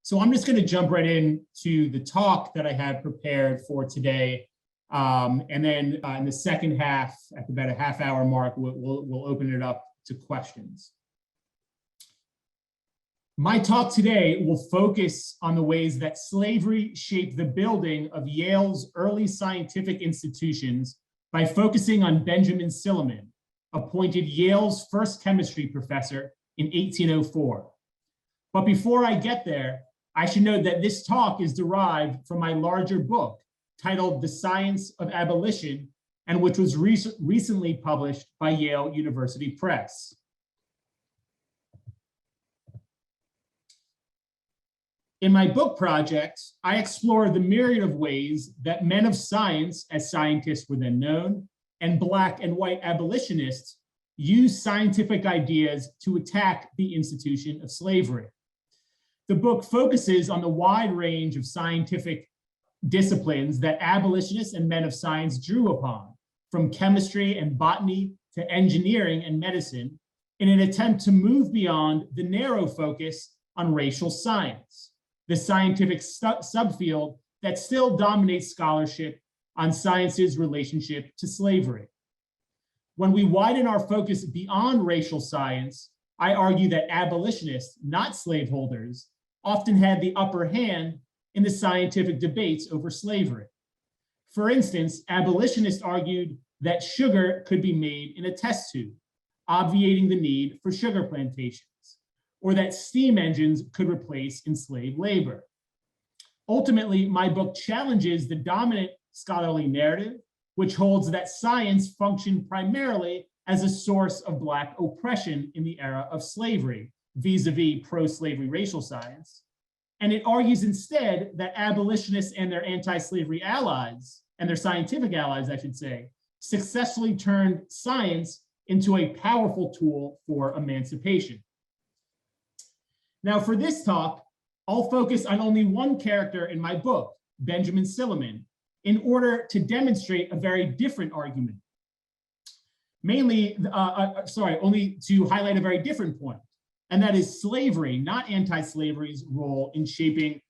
So I'm just going to jump right into the talk that I had prepared for today. And then in the second half, at about a half-hour mark, we'll open it up to questions. My talk today will focus on the ways that slavery shaped the building of Yale's early scientific institutions by focusing on Benjamin Silliman, appointed Yale's first chemistry professor in 1804. But before I get there, I should note that this talk is derived from my larger book titled The Science of Abolition, and which was recently published by Yale University Press. In my book project, I explore the myriad of ways that men of science, as scientists were then known, and Black and white abolitionists use scientific ideas to attack the institution of slavery. The book focuses on the wide range of scientific disciplines that abolitionists and men of science drew upon, from chemistry and botany to engineering and medicine, in an attempt to move beyond the narrow focus on racial science, the scientific subfield that still dominates scholarship on science's relationship to slavery. When we widen our focus beyond racial science, I argue that abolitionists, not slaveholders, often had the upper hand in the scientific debates over slavery. For instance, abolitionists argued that sugar could be made in a test tube, obviating the need for sugar plantations, or that steam engines could replace enslaved labor. Ultimately, my book challenges the dominant scholarly narrative, which holds that science functioned primarily as a source of Black oppression in the era of slavery, vis-a-vis pro-slavery racial science. And it argues instead that abolitionists and their anti-slavery allies, and their scientific allies, I should say, successfully turned science into a powerful tool for emancipation. Now, for this talk, I'll focus on only one character in my book, Benjamin Silliman, in order to demonstrate a very different argument. Only to highlight a very different point, and that is slavery, not anti-slavery's role in shaping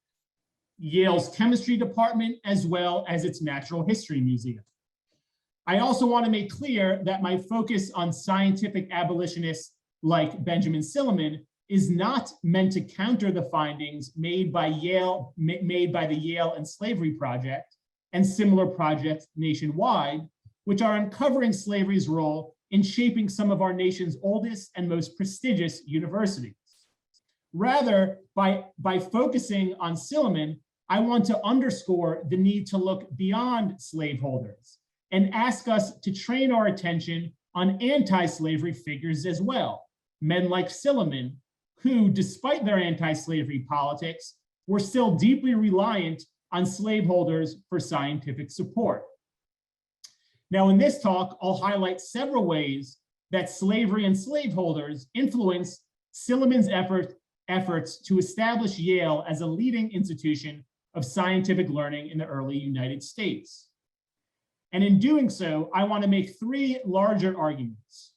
Yale's chemistry department, as well as its natural history museum. I also want to make clear that my focus on scientific abolitionists like Benjamin Silliman is not meant to counter the findings made by the Yale and Slavery Project and similar projects nationwide, which are uncovering slavery's role in shaping some of our nation's oldest and most prestigious universities. Rather, by focusing on Silliman, I want to underscore the need to look beyond slaveholders and ask us to train our attention on anti-slavery figures as well, men like Silliman, who, despite their anti-slavery politics, were still deeply reliant on slaveholders for scientific support. Now, in this talk, I'll highlight several ways that slavery and slaveholders influenced Silliman's efforts to establish Yale as a leading institution of scientific learning in the early United States. And in doing so, I want to make three larger arguments.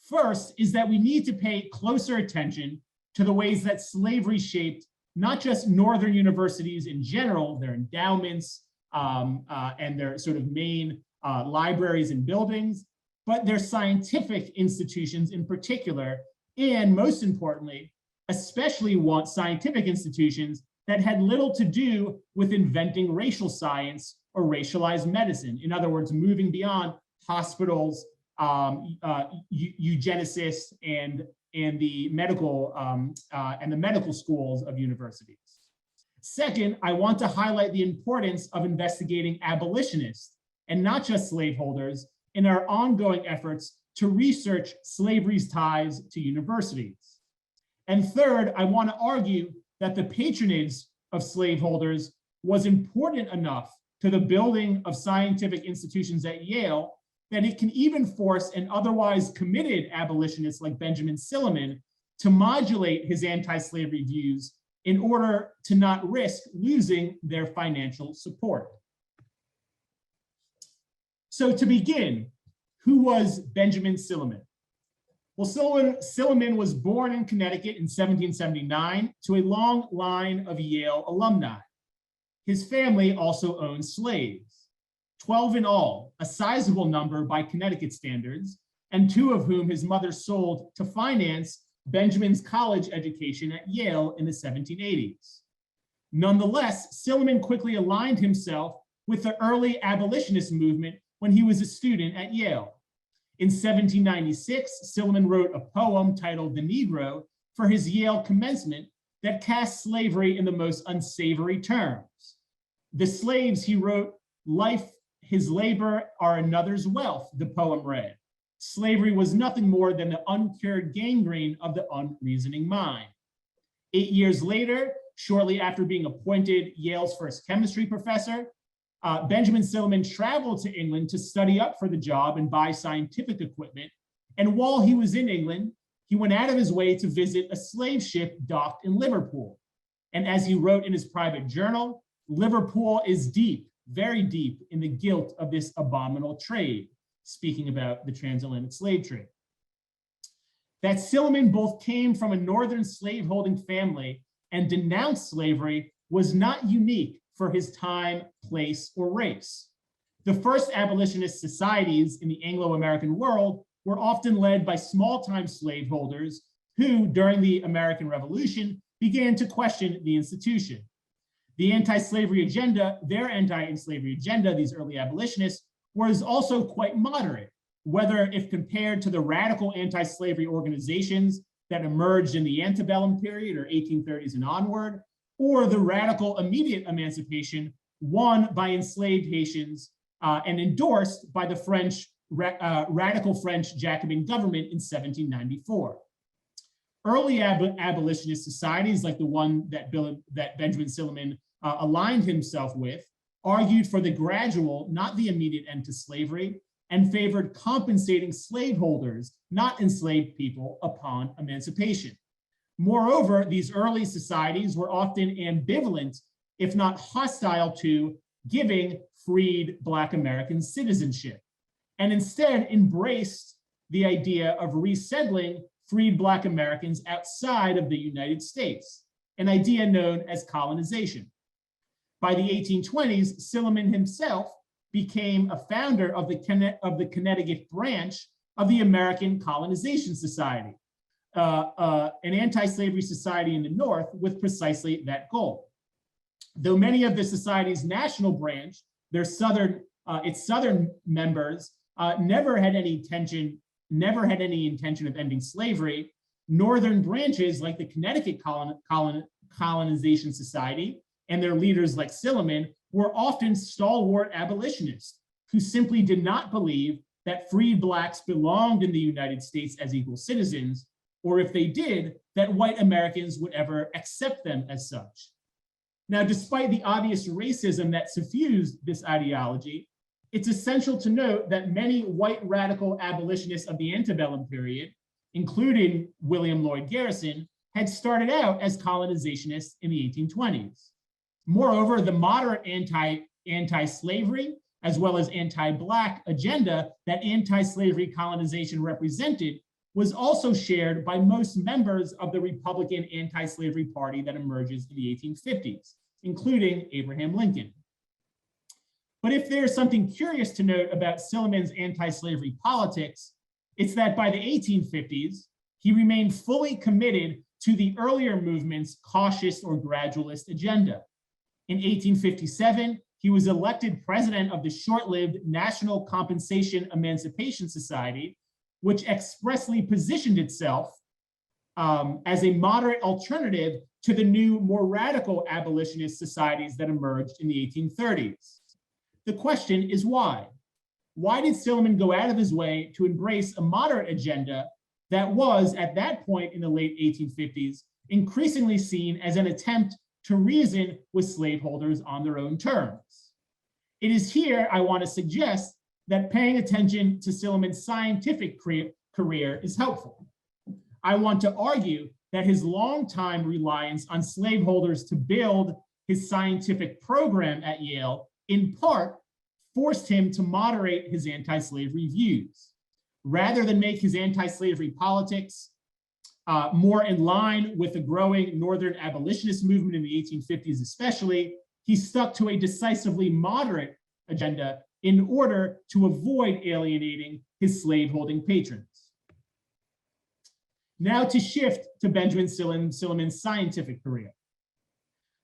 First is that we need to pay closer attention to the ways that slavery shaped not just Northern universities in general, their endowments and their sort of main libraries and buildings, but their scientific institutions in particular, and most importantly, especially scientific institutions that had little to do with inventing racial science or racialized medicine. In other words, moving beyond hospitals, eugenicists, and the medical schools of universities. Second, I want to highlight the importance of investigating abolitionists and not just slaveholders in our ongoing efforts to research slavery's ties to universities. And third, I want to argue that the patronage of slaveholders was important enough to the building of scientific institutions at Yale that it can even force an otherwise committed abolitionist like Benjamin Silliman to modulate his anti-slavery views in order to not risk losing their financial support. So to begin, who was Benjamin Silliman? Well, Silliman was born in Connecticut in 1779 to a long line of Yale alumni. His family also owned slaves, 12 in all, a sizable number by Connecticut standards, and 2 of whom his mother sold to finance Benjamin's college education at Yale in the 1780s. Nonetheless, Silliman quickly aligned himself with the early abolitionist movement when he was a student at Yale. In 1796, Silliman wrote a poem titled "The Negro" for his Yale commencement that cast slavery in the most unsavory terms. The slaves, he wrote, "Life, his labor are another's wealth," the poem read. Slavery was nothing more than the uncured gangrene of the unreasoning mind. 8 years later, shortly after being appointed Yale's first chemistry professor, Benjamin Silliman traveled to England to study up for the job and buy scientific equipment. And while he was in England, he went out of his way to visit a slave ship docked in Liverpool. And as he wrote in his private journal, "Liverpool is deep, very deep in the guilt of this abominable trade," speaking about the transatlantic slave trade. That Silliman both came from a northern slaveholding family and denounced slavery was not unique for his time, place, or race. The first abolitionist societies in the Anglo-American world were often led by small-time slaveholders who, during the American Revolution, began to question the institution. The anti-slavery agenda, their anti-slavery agenda, these early abolitionists, was also quite moderate, whether if compared to the radical anti-slavery organizations that emerged in the antebellum period or 1830s and onward, or the radical immediate emancipation won by enslaved Haitians and endorsed by the radical French Jacobin government in 1794. Early abolitionist societies, like the one that Benjamin Silliman aligned himself with, argued for the gradual, not the immediate end to slavery, and favored compensating slaveholders, not enslaved people, upon emancipation. Moreover, these early societies were often ambivalent, if not hostile to, giving freed Black Americans citizenship, and instead embraced the idea of resettling freed Black Americans outside of the United States, an idea known as colonization. By the 1820s, Silliman himself became a founder of the Connecticut branch of the American Colonization Society, an anti-slavery society in the North with precisely that goal. Though many of the society's national branch, its southern members, never had any intention of ending slavery, northern branches like the Connecticut Colonization Society and their leaders like Silliman were often stalwart abolitionists who simply did not believe that freed Blacks belonged in the United States as equal citizens, or if they did, that white Americans would ever accept them as such. Now, despite the obvious racism that suffused this ideology, it's essential to note that many white radical abolitionists of the antebellum period, including William Lloyd Garrison, had started out as colonizationists in the 1820s. Moreover, the moderate anti-slavery, as well as anti-Black agenda that anti-slavery colonization represented was also shared by most members of the Republican anti-slavery party that emerges in the 1850s, including Abraham Lincoln. But if there's something curious to note about Silliman's anti-slavery politics, it's that by the 1850s, he remained fully committed to the earlier movement's cautious or gradualist agenda. In 1857, he was elected president of the short-lived National Compensation Emancipation Society, which expressly positioned itself as a moderate alternative to the new, more radical abolitionist societies that emerged in the 1830s. The question is why? Why did Silliman go out of his way to embrace a moderate agenda that was, at that point in the late 1850s, increasingly seen as an attempt to reason with slaveholders on their own terms? It is here I want to suggest that paying attention to Silliman's scientific career is helpful. I want to argue that his longtime reliance on slaveholders to build his scientific program at Yale, in part, forced him to moderate his anti-slavery views. Rather than make his anti-slavery politics more in line with the growing Northern abolitionist movement in the 1850s especially, he stuck to a decisively moderate agenda in order to avoid alienating his slaveholding patrons. Now to shift to Benjamin Silliman's scientific career.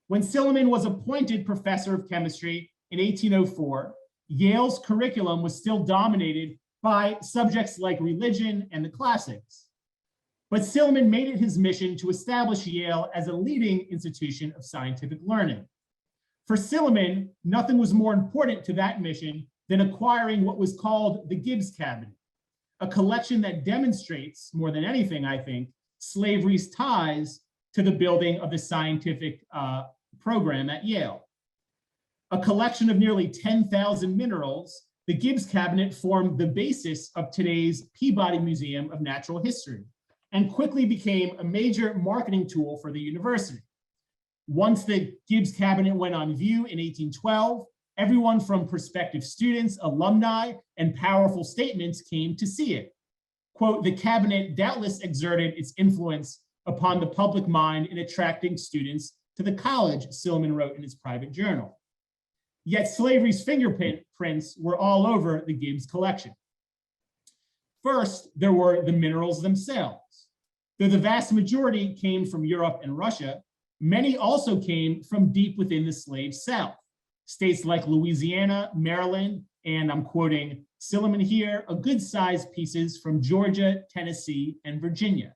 When Silliman was appointed professor of chemistry in 1804, Yale's curriculum was still dominated by subjects like religion and the classics. But Silliman made it his mission to establish Yale as a leading institution of scientific learning. For Silliman, nothing was more important to that mission than acquiring what was called the Gibbs Cabinet, a collection that demonstrates, more than anything, I think, slavery's ties to the building of the scientific program at Yale. A collection of nearly 10,000 minerals, the Gibbs Cabinet formed the basis of today's Peabody Museum of Natural History and quickly became a major marketing tool for the university. Once the Gibbs Cabinet went on view in 1812, everyone from prospective students, alumni, and powerful statements came to see it. Quote, the cabinet doubtless exerted its influence upon the public mind in attracting students to the college, Silliman wrote in his private journal. Yet slavery's fingerprints were all over the Gibbs collection. First, there were the minerals themselves. Though the vast majority came from Europe and Russia, many also came from deep within the slave South. States like Louisiana, Maryland, and I'm quoting Silliman here, a good-sized pieces from Georgia, Tennessee, and Virginia.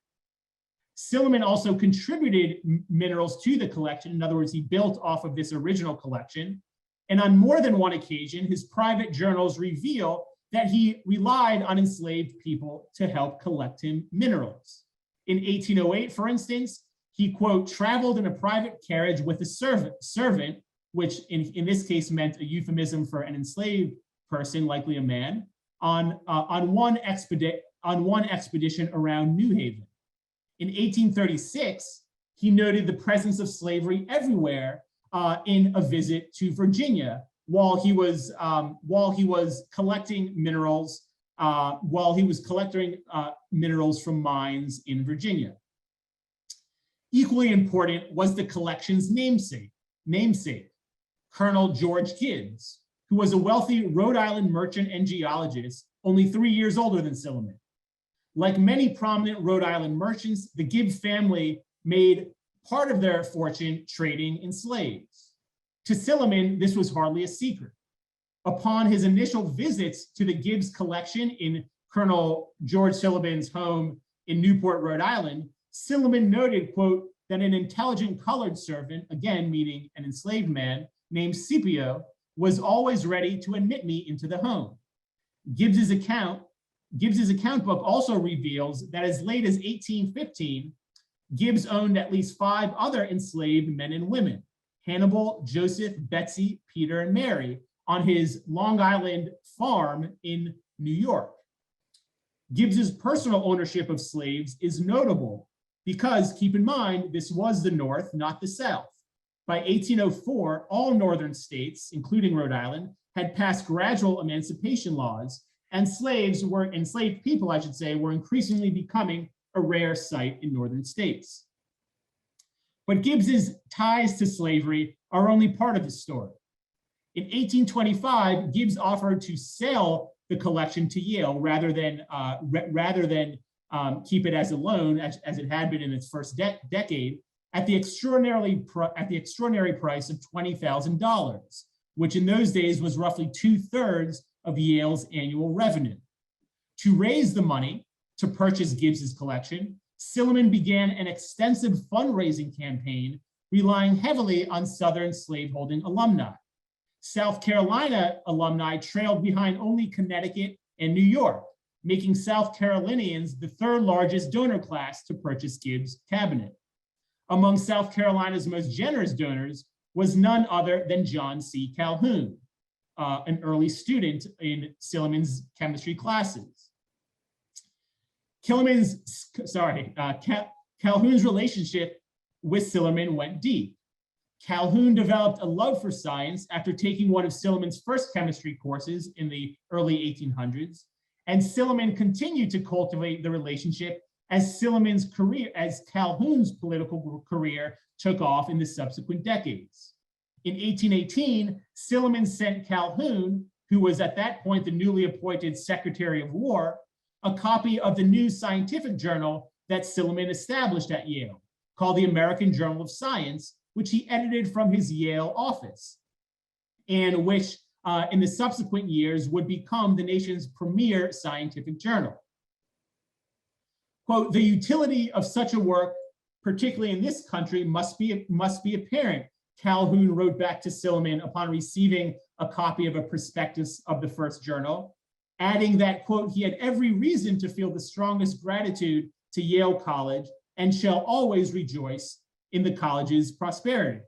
Silliman also contributed minerals to the collection. In other words, he built off of this original collection. And on more than one occasion, his private journals reveal that he relied on enslaved people to help collect him minerals. In 1808, for instance, he, quote, traveled in a private carriage with a servant, which in this case meant a euphemism for an enslaved person, likely a man, on one expedition around New Haven. In 1836, he noted the presence of slavery everywhere in a visit to Virginia while he was collecting minerals from mines in Virginia. Equally important was the collection's namesake, Colonel George Gibbs, who was a wealthy Rhode Island merchant and geologist, only 3 years older than Silliman. Like many prominent Rhode Island merchants, the Gibbs family made part of their fortune trading in slaves. To Silliman, this was hardly a secret. Upon his initial visits to the Gibbs collection in Colonel George Silliman's home in Newport, Rhode Island, Silliman noted, quote, that an intelligent colored servant, again meaning an enslaved man, named Scipio, was always ready to admit me into the home. Gibbs's account book also reveals that as late as 1815, Gibbs owned at least 5 other enslaved men and women, Hannibal, Joseph, Betsy, Peter, and Mary, on his Long Island farm in New York. Gibbs's personal ownership of slaves is notable because, keep in mind, this was the North, not the South. By 1804, all northern states, including Rhode Island, had passed gradual emancipation laws, and enslaved people, I should say, were increasingly becoming a rare sight in northern states. But Gibbs's ties to slavery are only part of the story. In 1825, Gibbs offered to sell the collection to Yale rather than keep it as a loan, as it had been in its first decade, at the extraordinary price of $20,000, which in those days was roughly 2/3 of Yale's annual revenue. To raise the money to purchase Gibbs's collection, Silliman began an extensive fundraising campaign relying heavily on Southern slaveholding alumni. South Carolina alumni trailed behind only Connecticut and New York, making South Carolinians the 3rd largest donor class to purchase Gibbs' cabinet. Among South Carolina's most generous donors was none other than John C. Calhoun, an early student in Silliman's chemistry classes. Calhoun's relationship with Silliman went deep. Calhoun developed a love for science after taking one of Silliman's first chemistry courses in the early 1800s, And Silliman continued to cultivate the relationship as Calhoun's political career took off in the subsequent decades. In 1818, Silliman sent Calhoun, who was at that point the newly appointed Secretary of War, a copy of the new scientific journal that Silliman established at Yale, called the American Journal of Science, which he edited from his Yale office, and which in the subsequent years would become the nation's premier scientific journal. Quote, the utility of such a work, particularly in this country, must be apparent, Calhoun wrote back to Silliman upon receiving a copy of a prospectus of the first journal, adding that, quote, he had every reason to feel the strongest gratitude to Yale College and shall always rejoice in the college's prosperity.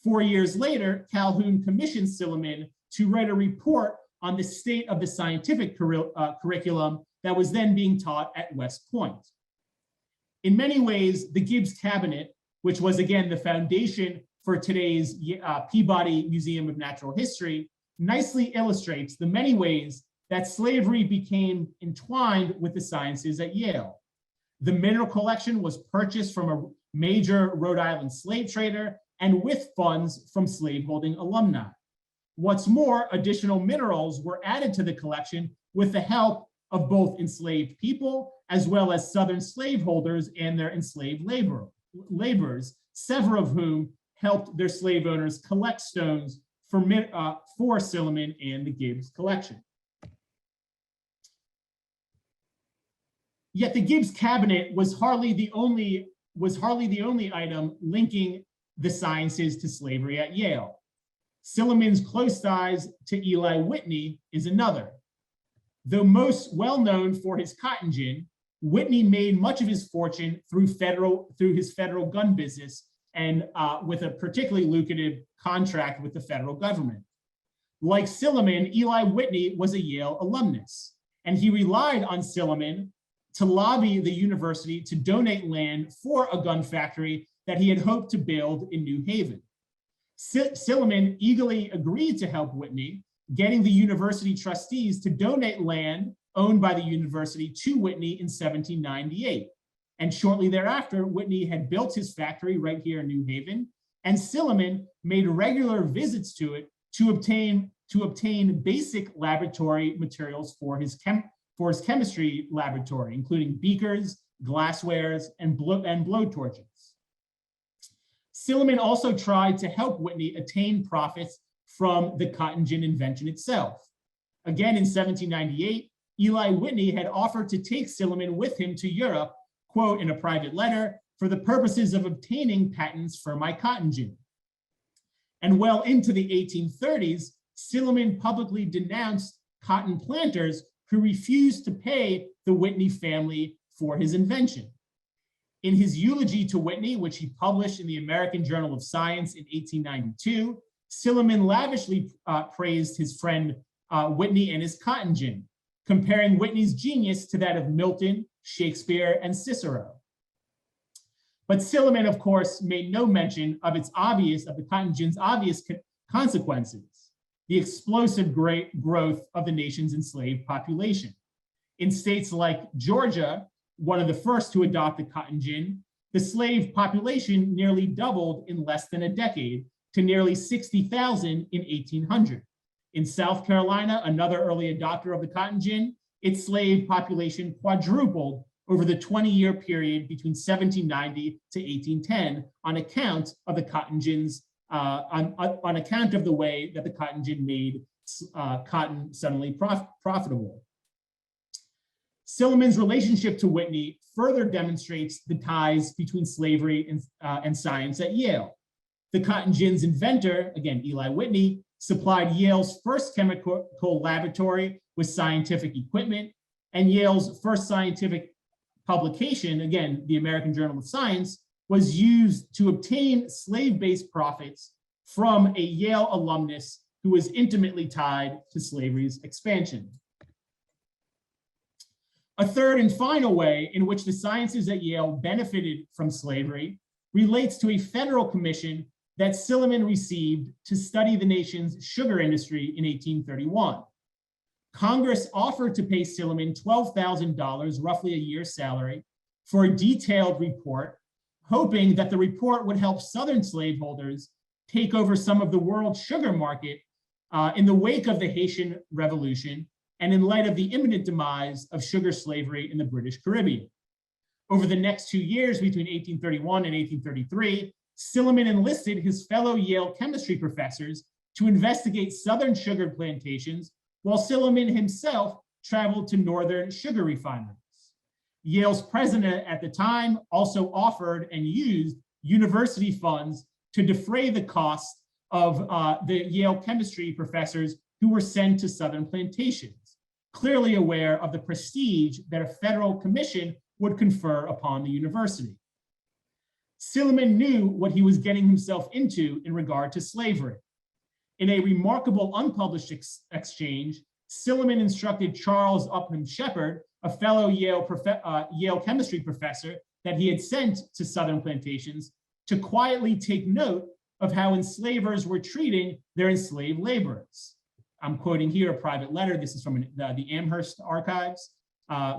4 years later, Calhoun commissioned Silliman to write a report on the state of the scientific curriculum that was then being taught at West Point. In many ways, the Gibbs cabinet, which was again the foundation for today's Peabody Museum of Natural History, nicely illustrates the many ways that slavery became entwined with the sciences at Yale. The mineral collection was purchased from a major Rhode Island slave trader and with funds from slaveholding alumni. What's more, additional minerals were added to the collection with the help of both enslaved people as well as Southern slaveholders and their enslaved laborers, several of whom helped their slave owners collect stones for Silliman and the Gibbs collection. Yet the Gibbs cabinet was hardly the only item linking the sciences to slavery at Yale. Silliman's close ties to Eli Whitney is another. Though most well known for his cotton gin, Whitney made much of his fortune through his federal gun business and with a particularly lucrative contract with the federal government. Like Silliman, Eli Whitney was a Yale alumnus, and he relied on Silliman to lobby the university to donate land for a gun factory that he had hoped to build in New Haven. Silliman eagerly agreed to help Whitney, getting the university trustees to donate land owned by the university to Whitney in 1798. And shortly thereafter, Whitney had built his factory right here in New Haven, and Silliman made regular visits to it to obtain basic laboratory materials for his chemistry laboratory, including beakers, glasswares, and blowtorches. Silliman also tried to help Whitney attain profits from the cotton gin invention itself. Again, in 1798, Eli Whitney had offered to take Silliman with him to Europe, quote, in a private letter, for the purposes of obtaining patents for my cotton gin. And well into the 1830s, Silliman publicly denounced cotton planters who refused to pay the Whitney family for his invention. In his eulogy to Whitney, which he published in the American Journal of Science in 1892, Silliman lavishly praised his friend Whitney and his cotton gin, comparing Whitney's genius to that of Milton, Shakespeare, and Cicero. But Silliman, of course, made no mention of the cotton gin's obvious consequences, the explosive growth of the nation's enslaved population. In states like Georgia, one of the first to adopt the cotton gin, the slave population nearly doubled in less than a decade to nearly 60,000 in 1800. In South Carolina, another early adopter of the cotton gin, its slave population quadrupled over the 20-year period between 1790 to 1810 on account of the cotton gin's on account of the way that the cotton gin made cotton suddenly profitable. Silliman's relationship to Whitney further demonstrates the ties between slavery and science at Yale. The cotton gin's inventor, again, Eli Whitney, supplied Yale's first chemical laboratory with scientific equipment, and Yale's first scientific publication, again, the American Journal of Science, was used to obtain slave-based profits from a Yale alumnus who was intimately tied to slavery's expansion. A third and final way in which the sciences at Yale benefited from slavery relates to a federal commission that Silliman received to study the nation's sugar industry in 1831. Congress offered to pay Silliman $12,000, roughly a year's salary, for a detailed report, hoping that the report would help Southern slaveholders take over some of the world sugar market in the wake of the Haitian Revolution and in light of the imminent demise of sugar slavery in the British Caribbean. Over the next 2 years, between 1831 and 1833, Silliman enlisted his fellow Yale chemistry professors to investigate Southern sugar plantations, while Silliman himself traveled to Northern sugar refineries. Yale's president at the time also offered and used university funds to defray the costs of the Yale chemistry professors who were sent to Southern plantations, clearly aware of the prestige that a federal commission would confer upon the university. Silliman knew what he was getting himself into in regard to slavery. In a remarkable unpublished exchange, Silliman instructed Charles Upham Shepard, a fellow Yale chemistry professor that he had sent to Southern plantations, to quietly take note of how enslavers were treating their enslaved laborers. I'm quoting here a private letter. This is from the Amherst archives,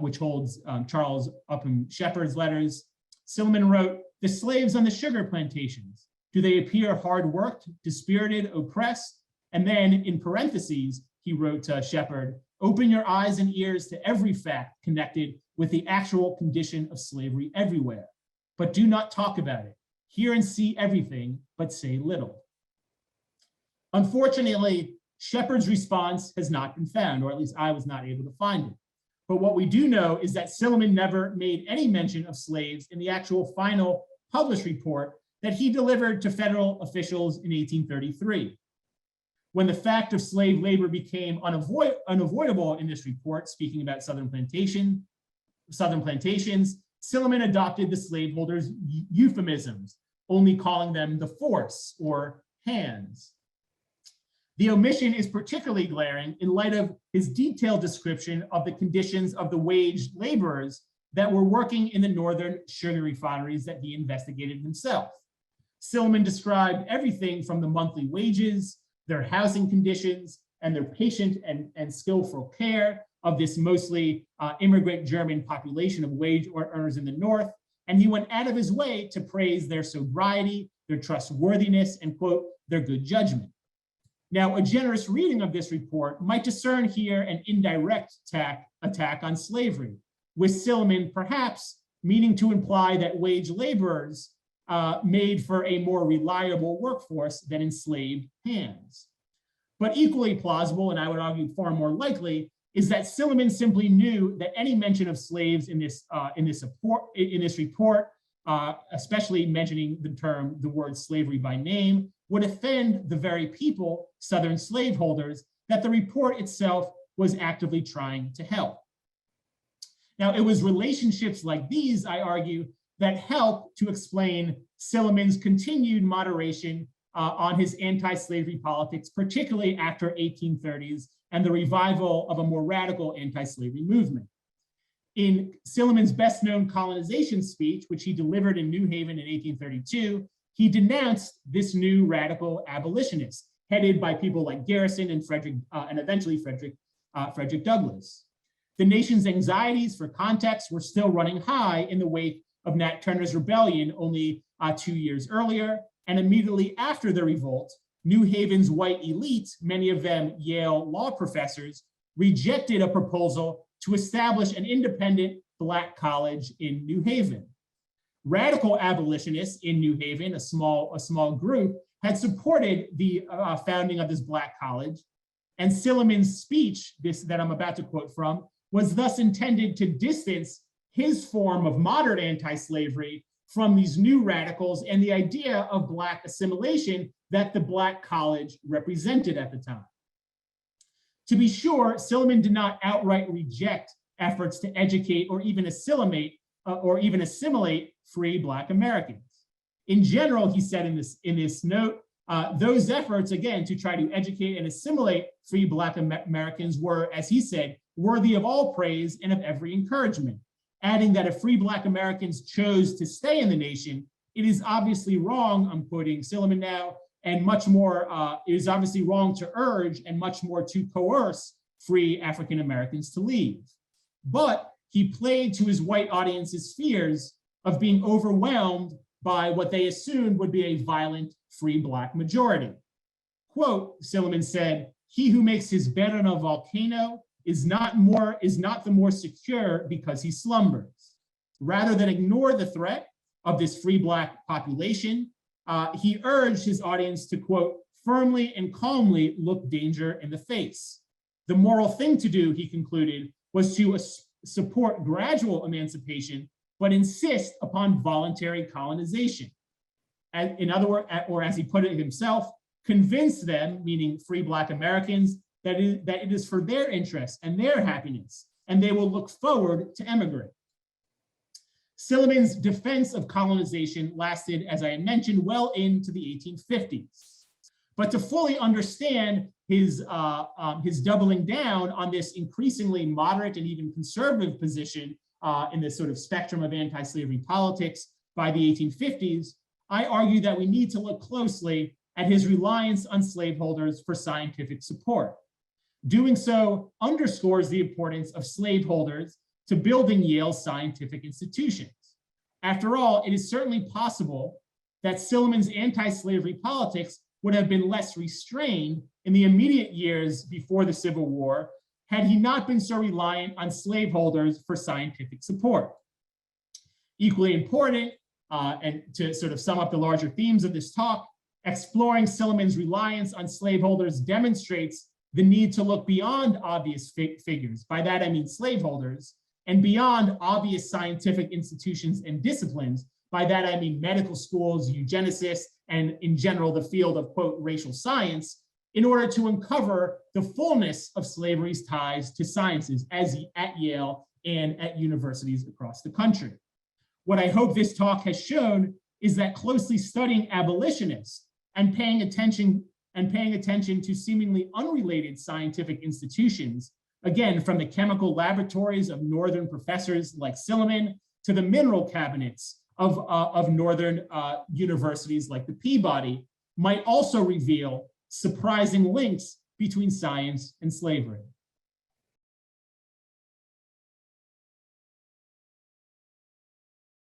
which holds Charles Upham Shepard's letters. Silliman wrote, "The slaves on the sugar plantations, do they appear hard-worked, dispirited, oppressed?" And then in parentheses, he wrote to Shepard, "Open your eyes and ears to every fact connected with the actual condition of slavery everywhere, but do not talk about it. Hear and see everything, but say little." Unfortunately, Shepard's response has not been found, or at least I was not able to find it. But what we do know is that Silliman never made any mention of slaves in the actual final published report that he delivered to federal officials in 1833. When the fact of slave labor became unavoidable in this report, speaking about Southern plantations, Silliman adopted the slaveholders' euphemisms, only calling them the force or hands. The omission is particularly glaring in light of his detailed description of the conditions of the waged laborers that were working in the Northern sugar refineries that he investigated himself. Silliman described everything from the monthly wages, their housing conditions, and their patient and skillful care of this mostly immigrant German population of wage earners in the North. And he went out of his way to praise their sobriety, their trustworthiness, and quote, their good judgment. Now, a generous reading of this report might discern here an indirect attack on slavery, with Silliman perhaps meaning to imply that wage laborers made for a more reliable workforce than enslaved hands. But equally plausible, and I would argue far more likely, is that Silliman simply knew that any mention of slaves in this report, especially mentioning the word slavery by name, would offend the very people, Southern slaveholders, that the report itself was actively trying to help. Now, it was relationships like these, I argue, that help to explain Silliman's continued moderation on his anti-slavery politics, particularly after 1830s and the revival of a more radical anti-slavery movement. In Silliman's best-known colonization speech, which he delivered in New Haven in 1832, he denounced this new radical abolitionist, headed by people like Garrison and eventually Frederick Douglass. The nation's anxieties, for context, were still running high in the wake of Nat Turner's rebellion only 2 years earlier, and immediately after the revolt, New Haven's white elite, many of them Yale law professors, rejected a proposal to establish an independent Black college in New Haven. Radical abolitionists in New Haven, a small group, had supported the founding of this Black college, and Silliman's speech, that I'm about to quote from, was thus intended to distance his form of modern anti-slavery from these new radicals and the idea of Black assimilation that the Black college represented at the time. To be sure, Silliman did not outright reject efforts to educate or even assimilate free Black Americans. In general, he said in this note, those efforts, again, to try to educate and assimilate free Black Americans were, as he said, worthy of all praise and of every encouragement, adding that if free Black Americans chose to stay in the nation, it is obviously wrong, I'm quoting Silliman now, and much more, it is obviously wrong to urge and much more to coerce free African Americans to leave. But he played to his white audience's fears of being overwhelmed by what they assumed would be a violent free Black majority. Quote, Silliman said, "He who makes his bed on a volcano is not the more secure because he slumbers. Rather than ignore the threat of this free Black population, he urged his audience to, quote, firmly and calmly look danger in the face. The moral thing to do," he concluded, "was to support gradual emancipation, but insist upon voluntary colonization. And in other words, or as he put it himself, convince them," meaning free Black Americans, that it is for their interests and their happiness, and they will look forward to emigrate. Silliman's defense of colonization lasted, as I had mentioned, well into the 1850s. But to fully understand his doubling down on this increasingly moderate and even conservative position in this sort of spectrum of anti-slavery politics by the 1850s, I argue that we need to look closely at his reliance on slaveholders for scientific support. Doing so underscores the importance of slaveholders to building Yale's scientific institutions. After all, it is certainly possible that Silliman's anti-slavery politics would have been less restrained in the immediate years before the Civil War had he not been so reliant on slaveholders for scientific support. Equally important, and to sort of sum up the larger themes of this talk, exploring Silliman's reliance on slaveholders demonstrates the need to look beyond obvious figures. By that, I mean slaveholders, and beyond obvious scientific institutions and disciplines. By that, I mean medical schools, eugenicists, and in general, the field of, quote, racial science, in order to uncover the fullness of slavery's ties to sciences as at Yale and at universities across the country. What I hope this talk has shown is that closely studying abolitionists and paying attention to seemingly unrelated scientific institutions, again, from the chemical laboratories of Northern professors like Silliman to the mineral cabinets of Northern universities like the Peabody, might also reveal surprising links between science and slavery.